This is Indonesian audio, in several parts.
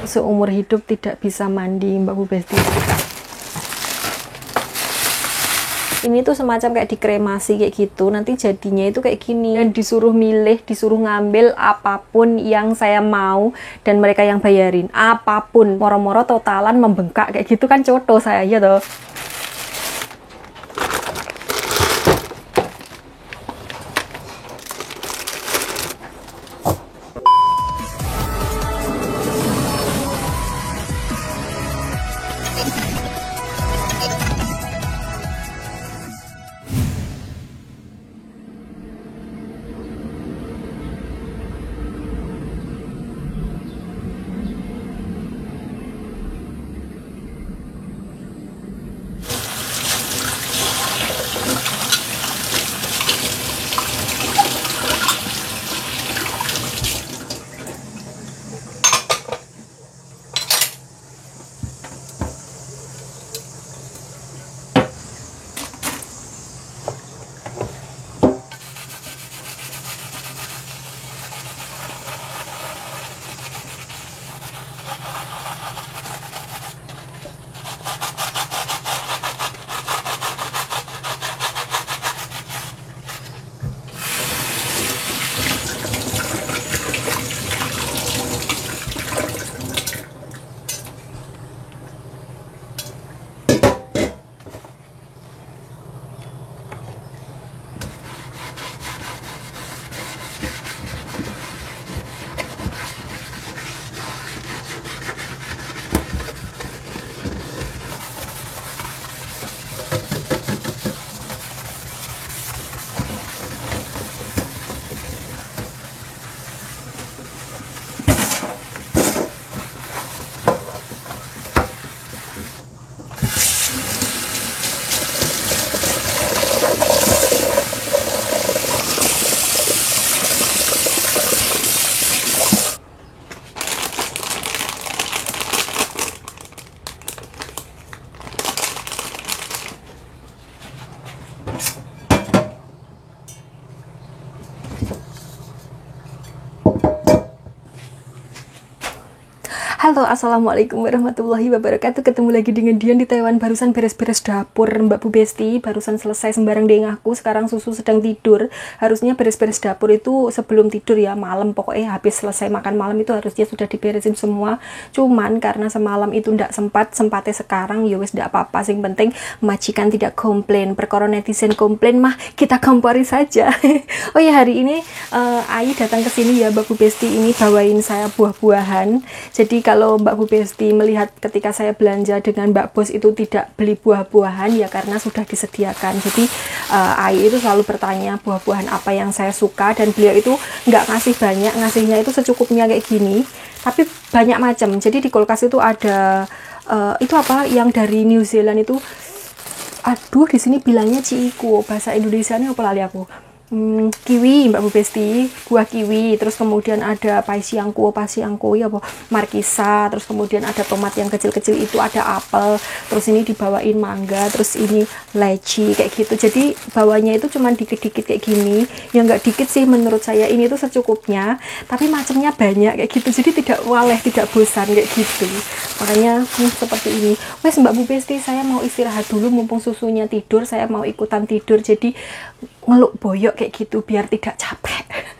seumur hidup tidak bisa mandi, Mbak Bu Besti. Ini tuh semacam kayak dikremasi kayak gitu, nanti jadinya itu kayak gini. Dan disuruh milih, disuruh ngambil apapun yang saya mau, dan mereka yang bayarin apapun. Moro-moro totalan membengkak kayak gitu kan, coto saya ya toh. Halo, assalamualaikum warahmatullahi wabarakatuh. Ketemu lagi dengan Dian di Taiwan. Barusan beres-beres dapur, Mbak Bu Besti. Barusan selesai sembarang dengahku. Sekarang Susu sedang tidur. Harusnya beres-beres dapur itu sebelum tidur ya, malam. Pokoknya habis selesai makan malam itu harusnya sudah diberesin semua. Cuman karena semalam itu ndak sempatnya sekarang, ya wis ndak apa-apa. Sing penting majikan tidak komplain. Perkara netizen komplain mah kita kompori saja. Oh ya, hari ini Ai datang ke sini ya, Mbak Bu Besti. Ini bawain saya buah-buahan. Jadi kalau Mbak Bu Besti melihat ketika saya belanja dengan Mbak Bos itu tidak beli buah-buahan, ya karena sudah disediakan. Jadi Ai itu selalu bertanya buah-buahan apa yang saya suka, dan beliau itu nggak ngasih banyak, ngasihnya itu secukupnya kayak gini, tapi banyak macam. Jadi di kulkas itu ada itu apa yang dari New Zealand itu, aduh di sini bilangnya ciiku, bahasa Indonesianya apa lali aku. Kiwi, Mbak Bu Besti, buah kiwi. Terus kemudian ada pasiangku ya, markisa. Terus kemudian ada tomat yang kecil-kecil itu, ada apel. Terus ini dibawain mangga. Terus ini leci kayak gitu. Jadi bawanya itu cuma dikit-dikit kayak gini. Ya nggak dikit sih menurut saya, ini tuh secukupnya. Tapi macamnya banyak kayak gitu. Jadi tidak waleh, tidak bosan kayak gitu. Makanya seperti ini. Wes Mbak Bu Besti, saya mau istirahat dulu mumpung Susunya tidur. Saya mau ikutan tidur. Jadi ngeluk boyok kayak gitu biar tidak capek.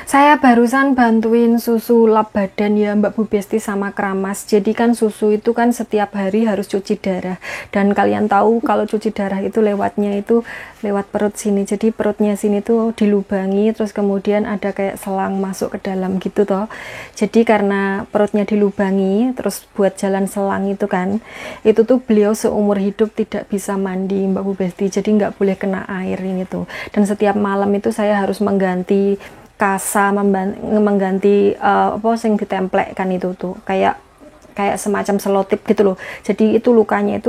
Saya barusan bantuin susu lap badan ya Mbak Bu Besti sama keramas. Jadi kan susu itu kan setiap hari harus cuci darah. Dan kalian tahu kalau cuci darah itu lewatnya itu lewat perut sini. Jadi perutnya sini tuh dilubangi, terus kemudian ada kayak selang masuk ke dalam gitu toh. Jadi karena perutnya dilubangi, terus buat jalan selang itu kan, itu tuh beliau seumur hidup tidak bisa mandi Mbak Bu Besti. Jadi nggak boleh kena air ini tuh. Dan setiap malam itu saya harus mengganti kasa, mengganti apa yang ditemplekkan itu tuh kayak semacam selotip gitu loh. Jadi itu lukanya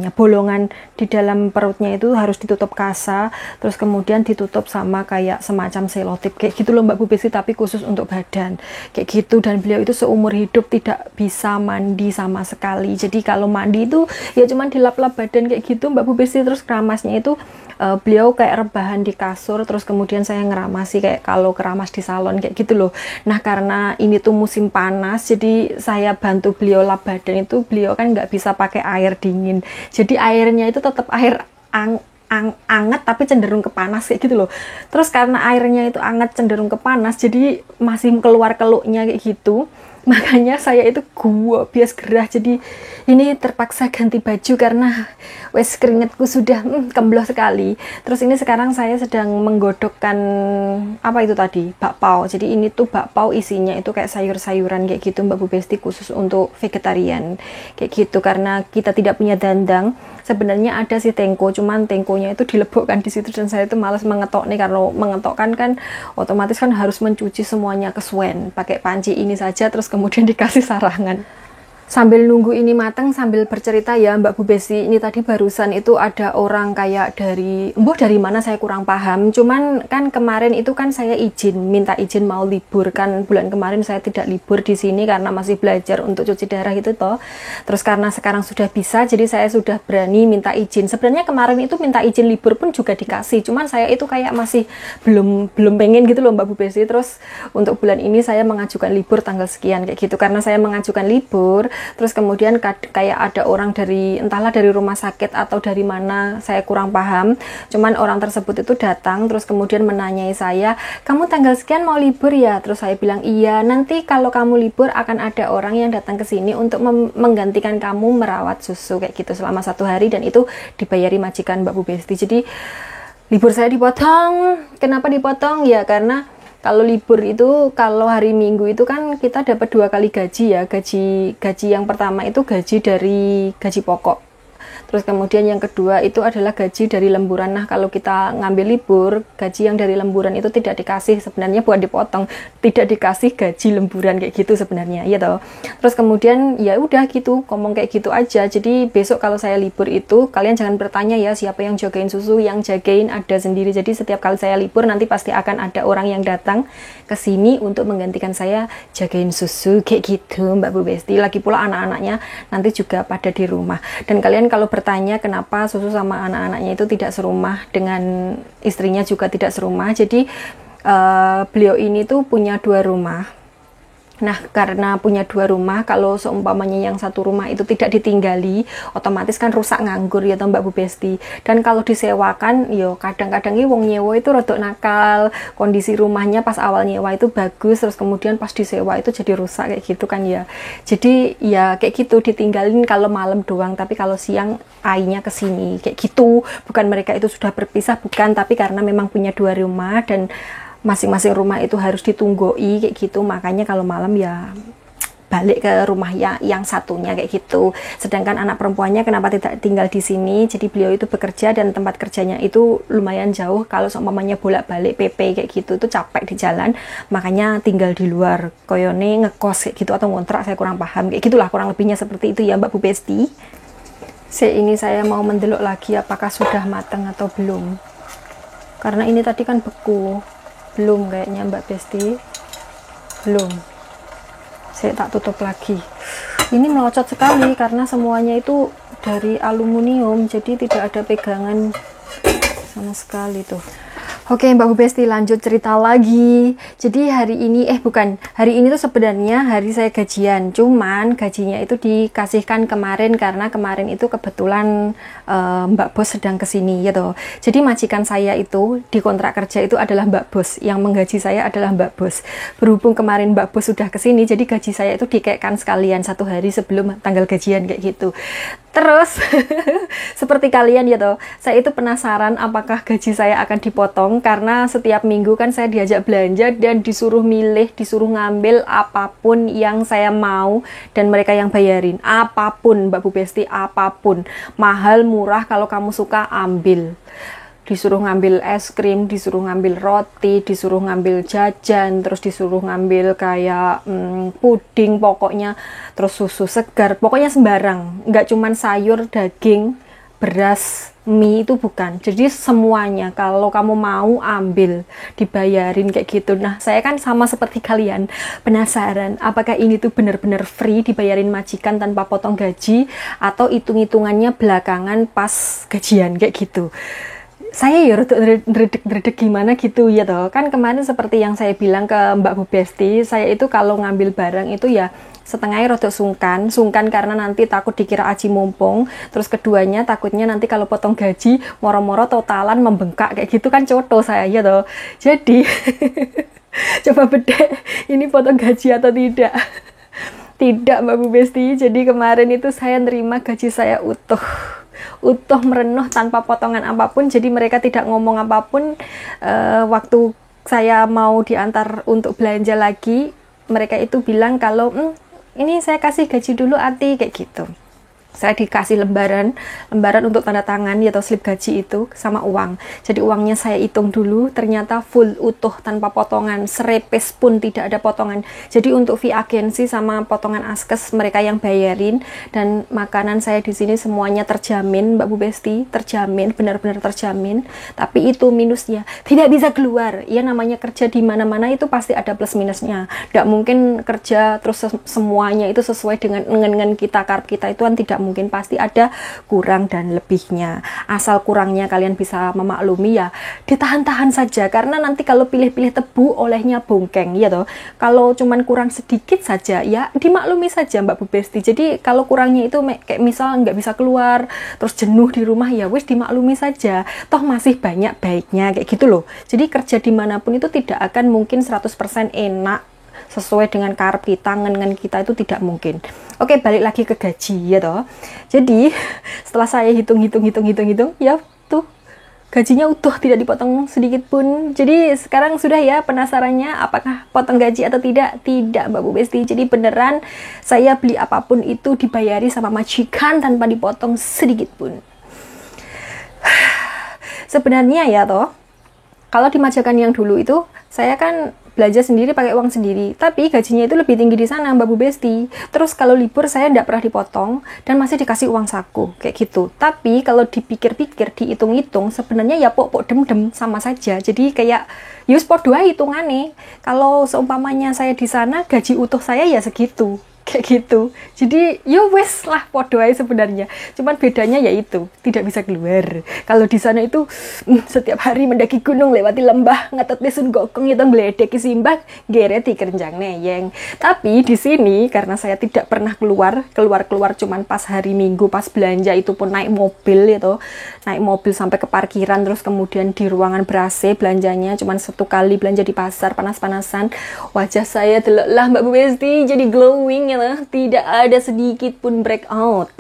bolongan di dalam perutnya itu harus ditutup kasa, terus kemudian ditutup sama kayak semacam selotip kayak gitu loh Mbak Bu Besti, tapi khusus untuk badan kayak gitu. Dan beliau itu seumur hidup tidak bisa mandi sama sekali. Jadi kalau mandi itu ya cuman dilap-lap badan kayak gitu Mbak Bu Besti. Terus keramasnya itu beliau kayak rebahan di kasur, terus kemudian saya ngeramasi kayak kalau keramas di salon kayak gitu loh. Nah karena ini tuh musim panas, jadi saya bantu beliau lap badan itu, beliau kan nggak bisa pakai air dingin, jadi airnya itu tetap air anget tapi cenderung ke panas kayak gitu loh. Terus karena airnya itu anget cenderung ke panas, jadi masih keluar keluknya kayak gitu. Makanya saya itu bias gerah, jadi ini terpaksa ganti baju karena wes keringetku sudah kembloh sekali. Terus ini sekarang saya sedang menggodokkan apa itu tadi, bakpao. Jadi ini tuh bakpao isinya itu kayak sayur-sayuran kayak gitu Mbak Bu Besti, khusus untuk vegetarian kayak gitu. Karena kita tidak punya dandang, sebenarnya ada sih tengko, cuman tengkonya itu dilebokkan di situ dan saya itu malas mengetok nih. Kalau mengetokkan kan otomatis kan harus mencuci semuanya kesuwen, pakai panci ini saja terus kemudian dikasih sarangan. Sambil nunggu ini matang, sambil bercerita ya Mbak Bu Besti, ini tadi barusan itu ada orang kayak dari mana saya kurang paham. Cuman kan kemarin itu kan saya minta izin mau libur, kan bulan kemarin saya tidak libur di sini karena masih belajar untuk cuci darah itu toh. Terus karena sekarang sudah bisa, jadi saya sudah berani minta izin. Sebenarnya kemarin itu minta izin libur pun juga dikasih, cuman saya itu kayak masih belum pengen gitu loh Mbak Bu Besti. Terus untuk bulan ini saya mengajukan libur tanggal sekian kayak gitu. Karena saya mengajukan libur, terus kemudian kayak ada orang entahlah dari rumah sakit atau dari mana, saya kurang paham, cuman orang tersebut itu datang terus kemudian menanyai saya, kamu tanggal sekian mau libur ya? Terus saya bilang iya, nanti kalau kamu libur akan ada orang yang datang ke sini untuk menggantikan kamu merawat susu kayak gitu selama 1 hari, dan itu dibayari majikan Mbak Bu Besti. Jadi libur saya dipotong. Kenapa dipotong? Ya karena kalau libur itu, kalau hari Minggu itu kan kita dapat 2 kali gaji ya. Gaji yang pertama itu gaji dari gaji pokok. Terus kemudian yang kedua itu adalah gaji dari lemburan. Nah kalau kita ngambil libur, gaji yang dari lemburan itu tidak dikasih, sebenarnya bukan dipotong, tidak dikasih gaji lemburan kayak gitu sebenarnya, ya toh. Terus kemudian ya udah gitu, ngomong kayak gitu aja. Jadi besok kalau saya libur itu, kalian jangan bertanya ya siapa yang jagain susu, yang jagain ada sendiri. Jadi setiap kali saya libur nanti pasti akan ada orang yang datang ke sini untuk menggantikan saya jagain susu kayak gitu Mbak Bu Besti. Lagi pula anak-anaknya nanti juga pada di rumah. Dan kalian kalau bertanya kenapa susu sama anak-anaknya itu tidak serumah dengan istrinya, juga tidak serumah. Jadi beliau ini tuh punya 2 rumah. Nah karena punya 2 rumah, kalau seumpamanya yang satu rumah itu tidak ditinggali, otomatis kan rusak nganggur ya toh Mbak Bu Besti. Dan kalau disewakan, yo kadang-kadang wong nyewa itu rodok nakal, kondisi rumahnya pas awal nyewa itu bagus, terus kemudian pas disewa itu jadi rusak kayak gitu kan ya. Jadi ya kayak gitu, ditinggalin kalau malam doang, tapi kalau siang ainya kesini kayak gitu. Bukan mereka itu sudah berpisah, bukan, tapi karena memang punya 2 rumah dan masing-masing rumah itu harus ditunggoi kayak gitu. Makanya kalau malam ya balik ke rumah yang satunya kayak gitu. Sedangkan anak perempuannya kenapa tidak tinggal di sini? Jadi beliau itu bekerja dan tempat kerjanya itu lumayan jauh. Kalau seumpamanya bolak-balik PP kayak gitu itu capek di jalan, makanya tinggal di luar, koyone ngekos kayak gitu atau ngontrak, saya kurang paham kayak gitulah, kurang lebihnya seperti itu ya Mbak Bu Besti. Ini saya mau mendelok lagi apakah sudah matang atau belum, karena ini tadi kan beku. Belum kayaknya Mbak Besti, belum. Saya tak tutup lagi. Ini melocot sekali karena semuanya itu dari aluminium, jadi tidak ada pegangan sama sekali tuh. Oke Mbak Bu Besti, lanjut cerita lagi. Jadi hari ini, hari ini tuh sebenarnya hari saya gajian. Cuman gajinya itu dikasihkan kemarin karena kemarin itu kebetulan Mbak Bos sedang kesini gitu. Jadi majikan saya itu di kontrak kerja itu adalah Mbak Bos. Yang menggaji saya adalah Mbak Bos. Berhubung kemarin Mbak Bos sudah kesini, jadi gaji saya itu dikaitkan sekalian 1 hari sebelum tanggal gajian kayak gitu. Terus seperti kalian ya toh, saya itu penasaran apakah gaji saya akan dipotong karena setiap minggu kan saya diajak belanja dan disuruh milih, disuruh ngambil apapun yang saya mau dan mereka yang bayarin. Apapun Mbak Bu Besti, apapun. Mahal, murah, kalau kamu suka ambil. Disuruh ngambil es krim, disuruh ngambil roti, disuruh ngambil jajan, terus disuruh ngambil kayak puding pokoknya, terus susu segar, pokoknya sembarang. Nggak cuman sayur, daging, beras, mie, itu bukan. Jadi semuanya kalau kamu mau ambil, dibayarin kayak gitu. Nah, saya kan sama seperti kalian, penasaran apakah ini tuh benar-benar free dibayarin majikan tanpa potong gaji atau hitung-hitungannya belakangan pas gajian kayak gitu. Saya ya dredeg gimana gitu ya toh. Kan kemarin seperti yang saya bilang ke Mbak Bu Besti, saya itu kalau ngambil barang itu ya setengahnya rada sungkan karena nanti takut dikira aji mumpung, terus keduanya takutnya nanti kalau potong gaji moro-moro totalan membengkak kayak gitu kan coto saya ya toh. Jadi coba bedek ini potong gaji atau tidak. Tidak Mbak Bu Besti, jadi kemarin itu saya nerima gaji saya utuh merenuh tanpa potongan apapun. Jadi mereka tidak ngomong apapun. Waktu saya mau diantar untuk belanja lagi, mereka itu bilang kalau ini saya kasih gaji dulu Ati kayak gitu. Saya dikasih lembaran untuk tanda tangan atau slip gaji itu sama uang. Jadi uangnya saya hitung dulu, ternyata full utuh tanpa potongan, serepes pun tidak ada potongan. Jadi untuk fee agensi sama potongan askes mereka yang bayarin, dan makanan saya di sini semuanya terjamin Mbak Bu Besti, terjamin, benar-benar terjamin. Tapi itu minusnya, tidak bisa keluar. Ya namanya kerja di mana-mana itu pasti ada plus minusnya. Nggak mungkin kerja terus semuanya itu sesuai dengan kita, karep kita itu kan tidak mungkin, pasti ada kurang dan lebihnya. Asal kurangnya kalian bisa memaklumi ya ditahan-tahan saja, karena nanti kalau pilih-pilih tebu olehnya bongkeng ya toh. Kalau cuman kurang sedikit saja ya dimaklumi saja Mbak Bu Besti. Jadi kalau kurangnya itu kayak misal nggak bisa keluar terus jenuh di rumah, ya wis dimaklumi saja, toh masih banyak baiknya kayak gitu loh. Jadi kerja dimanapun itu tidak akan mungkin 100% enak sesuai dengan karep kita, ngen kita, itu tidak mungkin. Oke, balik lagi ke gaji ya toh. Jadi setelah saya hitung ya tuh gajinya utuh, tidak dipotong sedikit pun. Jadi sekarang sudah ya penasarannya apakah potong gaji atau tidak? Tidak Mbak Bu Besti. Jadi beneran saya beli apapun itu dibayari sama majikan tanpa dipotong sedikit pun. Sebenarnya ya toh, kalau di majikan yang dulu itu saya kan belanja sendiri pakai uang sendiri, tapi gajinya itu lebih tinggi di sana Mbak Bu Besti. Terus kalau libur saya tidak pernah dipotong dan masih dikasih uang saku kayak gitu. Tapi kalau dipikir-pikir, dihitung-hitung, sebenarnya ya pok dem sama saja. Jadi kayak yus podo hitungannya. Kalau seumpamanya saya di sana gaji utuh saya ya segitu. Kayak gitu. Jadi yo wes lah podo aja sebenarnya. Cuman bedanya yaitu tidak bisa keluar. Kalau di sana itu setiap hari mendaki gunung, lewati lembah, ngetet sun gokong itu ngledeki simbah, geret di kerenjang neyeng. Tapi di sini karena saya tidak pernah keluar cuman pas hari Minggu pas belanja, itu pun naik mobil itu. Naik mobil sampai ke parkiran, terus kemudian di ruangan ber-AC belanjanya cuman 1 kali belanja di pasar panas-panasan. Wajah saya deloklah Mbak Bu Besti jadi glowing ya. Tidak ada sedikit pun breakout.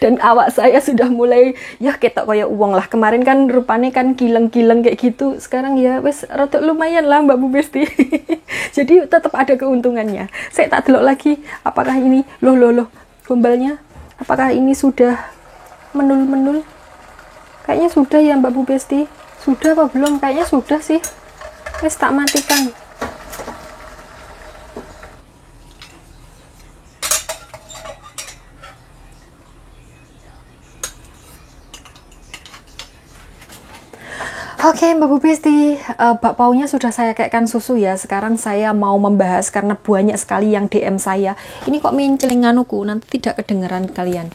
Dan awak saya sudah mulai ya ketok kayak uang lah. Kemarin kan rupanya kan kileng-kileng kayak gitu. Sekarang ya wes rada lumayan lah Mbak Bu Besti. Jadi tetap ada keuntungannya. Saya tak delok lagi apakah ini loh gombalnya, apakah ini sudah menul. Kayaknya sudah ya Mbak Bu Besti. Sudah apa belum? Kayaknya sudah sih. Wes tak matikan. Oke Mbak Bu Besti, bakpaunya sudah saya kaitkan susu ya. Sekarang saya mau membahas karena banyak sekali yang DM saya. Ini kok mencelinganuku, nanti tidak kedengeran kalian.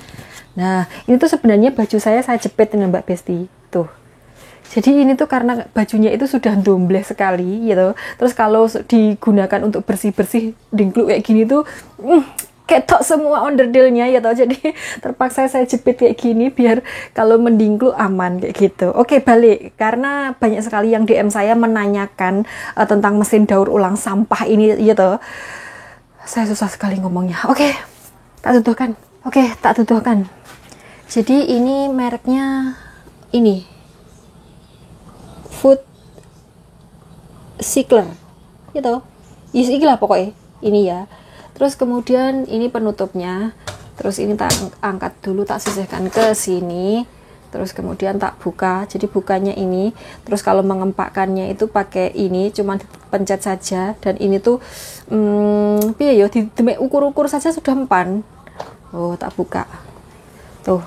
Nah, ini tuh sebenarnya baju saya jepit dengan Mbak Besti. Tuh. Jadi ini tuh karena bajunya itu sudah dombleh sekali gitu. Terus kalau digunakan untuk bersih-bersih dingkluk kayak gini tuh ketok semua onderdilnya ya toh. Jadi terpaksa saya jepit kayak gini biar kalau mendingkluk aman kayak gitu. Oke, balik karena banyak sekali yang DM saya menanyakan tentang mesin daur ulang sampah ini ya toh. Saya susah sekali ngomongnya. Oke, tak tuduhkan. Oke, tak tuduhkan. Jadi ini mereknya ini Food Cycler gitu. Yes, iki lah pokoknya ini ya. Terus kemudian ini penutupnya. Terus ini tak angkat dulu, tak sisihkan ke sini. Terus kemudian tak buka. Jadi bukanya ini. Terus kalau mengempakkannya itu pakai ini, cuma dipencet saja. Dan ini tuh piye ya, ukur-ukur saja sudah mempan. Oh, tak buka. Tuh.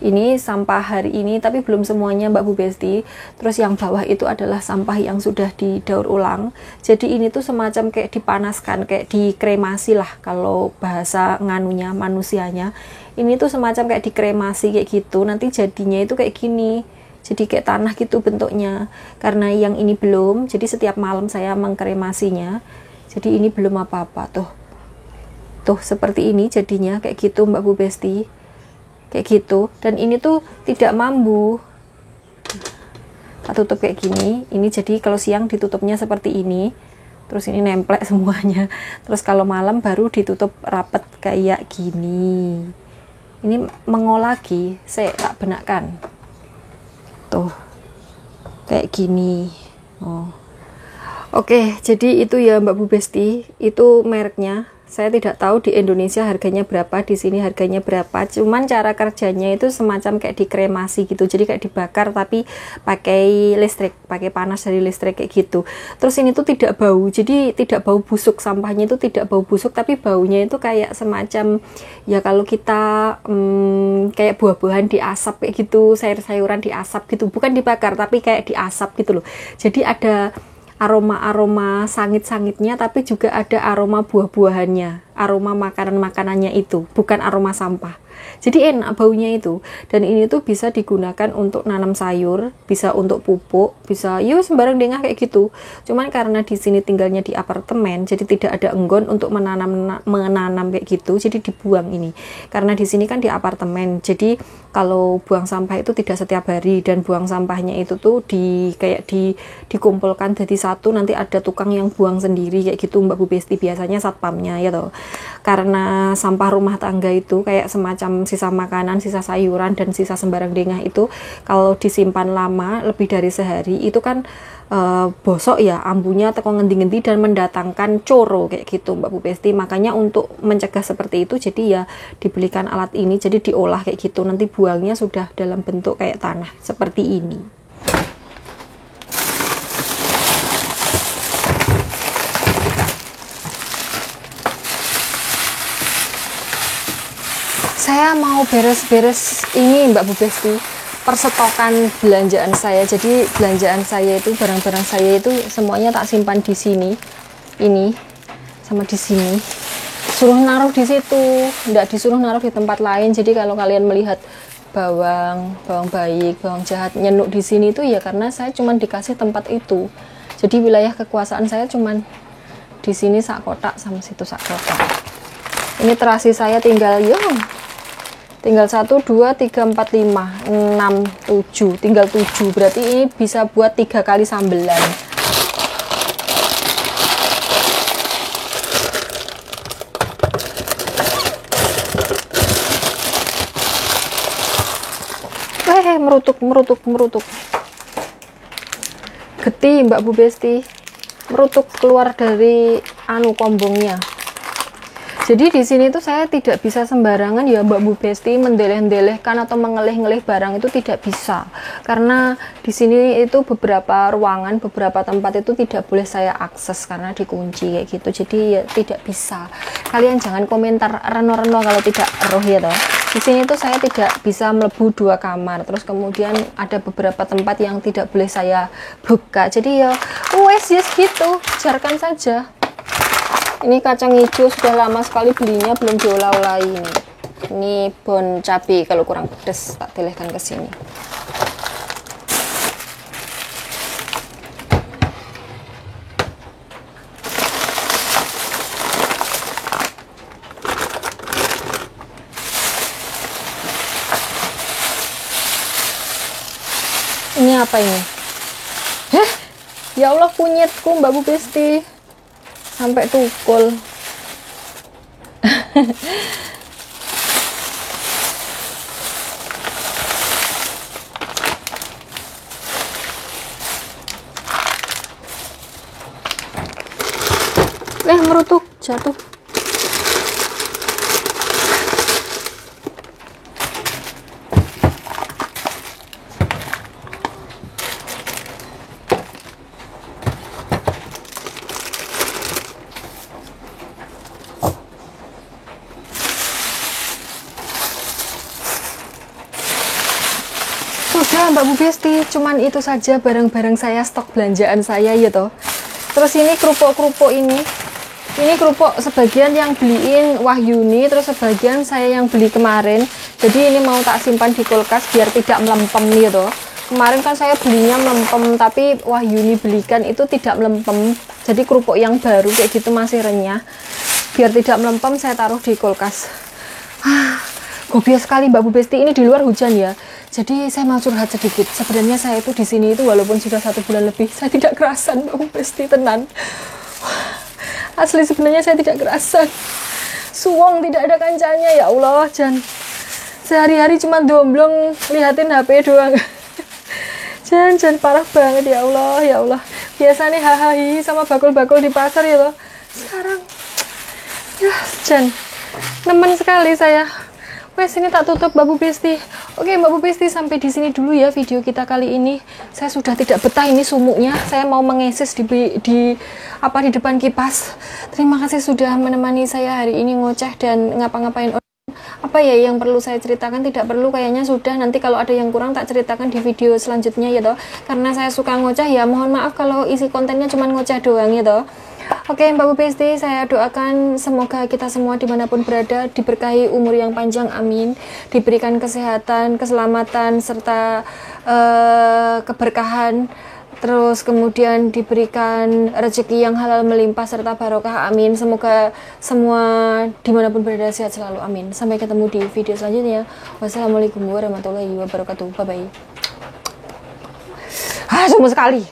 Ini sampah hari ini, tapi belum semuanya Mbak Bu Besti. Terus yang bawah itu adalah sampah yang sudah didaur ulang. Jadi ini tuh semacam kayak dipanaskan, kayak dikremasi lah kalau bahasa nganunya, manusianya. Ini tuh semacam kayak dikremasi kayak gitu. Nanti jadinya itu kayak gini. Jadi kayak tanah gitu bentuknya. Karena yang ini belum, jadi setiap malam saya mengkremasinya. Jadi ini belum apa-apa tuh. Tuh seperti ini jadinya kayak gitu Mbak Bu Besti. Kayak gitu, dan ini tuh tidak mambu. Tak tutup kayak gini. Ini jadi kalau siang ditutupnya seperti ini, terus ini nemplek semuanya. Terus kalau malam baru ditutup rapet kayak gini. Ini mengolah lagi, saya tak benakkan. Tuh kayak gini. Oh, oke, jadi itu ya Mbak Bu Besti, itu mereknya. Saya tidak tahu di Indonesia harganya berapa, di sini harganya berapa. Cuman cara kerjanya itu semacam kayak dikremasi gitu. Jadi kayak dibakar tapi pakai listrik, pakai panas dari listrik kayak gitu. Terus ini tuh tidak bau. Jadi tidak bau busuk, sampahnya itu tidak bau busuk, tapi baunya itu kayak semacam ya kalau kita kayak buah-buahan diasap kayak gitu, sayur-sayuran diasap gitu. Bukan dibakar tapi kayak diasap gitu loh. Jadi ada aroma-aroma sangit-sangitnya, tapi juga ada aroma buah-buahannya, aroma makanan-makanannya itu, bukan aroma sampah. Jadi enak baunya itu. Dan ini tuh bisa digunakan untuk nanam sayur, bisa untuk pupuk, bisa ya sembarang dengah kayak gitu. Cuman karena di sini tinggalnya di apartemen, jadi tidak ada enggon untuk menanam kayak gitu, jadi dibuang ini. Karena di sini kan di apartemen, jadi kalau buang sampah itu tidak setiap hari, dan buang sampahnya itu tuh dikumpulkan jadi satu, nanti ada tukang yang buang sendiri kayak gitu Mbak Bu Besti, biasanya satpamnya ya toh. Karena sampah rumah tangga itu kayak semacam sisa makanan, sisa sayuran, dan sisa sembarang dengah itu kalau disimpan lama lebih dari sehari itu kan bosok ya, ambunya teko ngendi-ngendi dan mendatangkan coro kayak gitu Mbak Bu Besti. Makanya untuk mencegah seperti itu, jadi ya dibelikan alat ini, jadi diolah kayak gitu, nanti buangnya sudah dalam bentuk kayak tanah seperti ini. Saya mau beres-beres ini Mbak Bu Besti, perstokan belanjaan saya. Jadi belanjaan saya itu, barang-barang saya itu semuanya tak simpan di sini, ini sama di sini. Suruh naruh di situ, enggak disuruh naruh di tempat lain. Jadi kalau kalian melihat bawang baik, bawang jahat nyenuk di sini itu ya karena saya cuman dikasih tempat itu. Jadi wilayah kekuasaan saya cuman di sini sak kotak sama situ sak kotak. Ini terasi saya tinggal tinggal 1, 2, 3, 4, 5, 6, 7, tinggal 7, berarti ini bisa buat 3 kali sambelan. Merutuk. Geti Mbak Bu Besti, merutuk keluar dari kombongnya. Jadi di sini tuh saya tidak bisa sembarangan ya Mbak Bu Besti mendeleh-delehkan atau mengelih-ngelih barang, itu tidak bisa. Karena di sini itu beberapa ruangan, beberapa tempat itu tidak boleh saya akses karena dikunci kayak gitu. Jadi ya tidak bisa. Kalian jangan komentar reno-reno kalau tidak roh ya toh. Di sini tuh saya tidak bisa melebu 2 kamar. Terus kemudian ada beberapa tempat yang tidak boleh saya buka. Jadi ya wes gitu, biarkan saja. Ini kacang hijau sudah lama sekali belinya, belum diolah-olah ini. Ini bon cabai, kalau kurang pedas tak delehkan ke sini. Ini apa ini? Heh, ya Allah, kunyitku Mbak Bu Besti sampai tukul. Merutuk, jatuh. Sudah Mbak Bu Besti, cuman itu saja barang-barang saya, stok belanjaan saya ya toh. Terus ini kerupuk-kerupuk ini kerupuk sebagian yang beliin Wahyuni, terus sebagian saya yang beli kemarin. Jadi ini mau tak simpan di kulkas biar tidak melempem nih toh. Kemarin kan saya belinya melempem, tapi Wahyuni belikan itu tidak melempem. Jadi kerupuk yang baru kayak gitu masih renyah. Biar tidak melempem saya taruh di kulkas. Gobias sekali Mbak Bu Besti, ini di luar hujan ya. Jadi saya mau curhat sedikit. Sebenarnya saya itu di sini itu walaupun sudah 1 bulan lebih, saya tidak kerasan Mbak Bu Besti, tenan. Asli sebenarnya saya tidak kerasan. Suwong tidak ada kancanya, ya Allah, Jan. Sehari-hari cuma domblong lihatin HP doang. Jan parah banget, ya Allah, ya Allah. Biasa nih hahaha sama bakul-bakul di pasar ya loh. Sekarang ya Jan, nemen sekali saya. Wes, ini tak tutup Mbak Bu Besti. Oke Mbak Bu Besti, sampai di sini dulu ya video kita kali ini. Saya sudah tidak betah ini sumuknya. Saya mau mengeses di depan kipas. Terima kasih sudah menemani saya hari ini ngoceh dan ngapa-ngapain. Apa ya yang perlu saya ceritakan? Tidak perlu kayaknya, sudah. Nanti kalau ada yang kurang tak ceritakan di video selanjutnya ya toh. Karena saya suka ngoceh ya, mohon maaf kalau isi kontennya cuma ngoceh doang ya toh. Oke Mbak Bu Besti, saya doakan semoga kita semua dimanapun berada diberkahi umur yang panjang, amin. Diberikan kesehatan, keselamatan, serta keberkahan. Terus kemudian diberikan rezeki yang halal melimpah serta barokah, amin. Semoga semua dimanapun berada sehat selalu, amin. Sampai ketemu di video selanjutnya. Wassalamualaikum warahmatullahi wabarakatuh. Bye bye. Semua sekali.